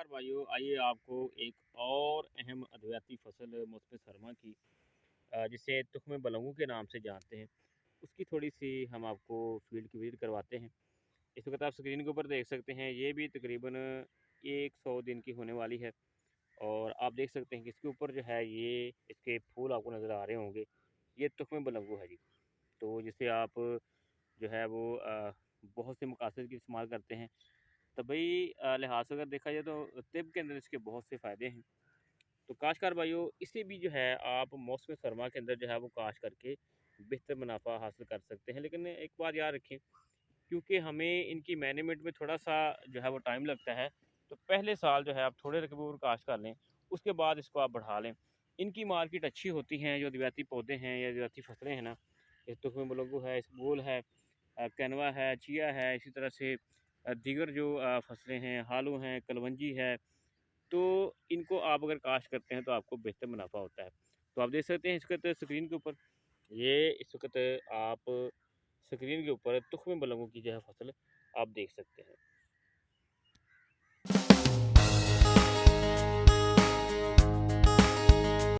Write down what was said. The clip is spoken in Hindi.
नमस्कार भाइयों, आइए आपको एक और अहम अद्वियाती फसल मौसम सरमा की जिसे तुख्म बलगू के नाम से जानते हैं, उसकी थोड़ी-सी हम आपको फ़ील्ड की विज़िट करवाते हैं। इस वक़्त आप स्क्रीन के ऊपर देख सकते हैं, ये भी तकरीबन 100 दिन की होने वाली है और आप देख सकते हैं कि इसके ऊपर जो है ये इसके फूल आपको नज़र आ रहे होंगे, ये तुख्म बलगू है जी। तो जिसे आप जो है वो बहुत से मकासद के इस्तेमाल करते हैं। तबई लिहाज से अगर देखा जाए तो तिब के अंदर इसके बहुत से फ़ायदे हैं। तो काश्तकार भाइयों इसे भी जो है आप मौसम सरमा के अंदर जो है वो काश करके बेहतर मुनाफ़ा हासिल कर सकते हैं। लेकिन एक बात याद रखें, क्योंकि हमें इनकी मैनेजमेंट में थोड़ा-सा जो है वो टाइम लगता है, तो पहले साल जो है आप थोड़े रकबे और काश्त कर लें, उसके बाद इसको आप बढ़ा लें। इनकी मार्केट अच्छी होती हैं, जो अद्वियाती पौधे हैं या अद्वियाती फसलें हैं ना, ये तुख्म मुलग्गू है, इसबगोल है, कैनवा है, चिया है, इसी तरह से दीगर जो फसलें हैं, आलू हैं, कलवंजी है, तो इनको आप अगर काश्त करते हैं तो आपको बेहतर मुनाफ़ा होता है। तो आप देख सकते हैं इस वक़्त स्क्रीन के ऊपर, ये इस वक़्त आप स्क्रीन के ऊपर तुख्म बलगों की जो है फसल आप देख सकते हैं।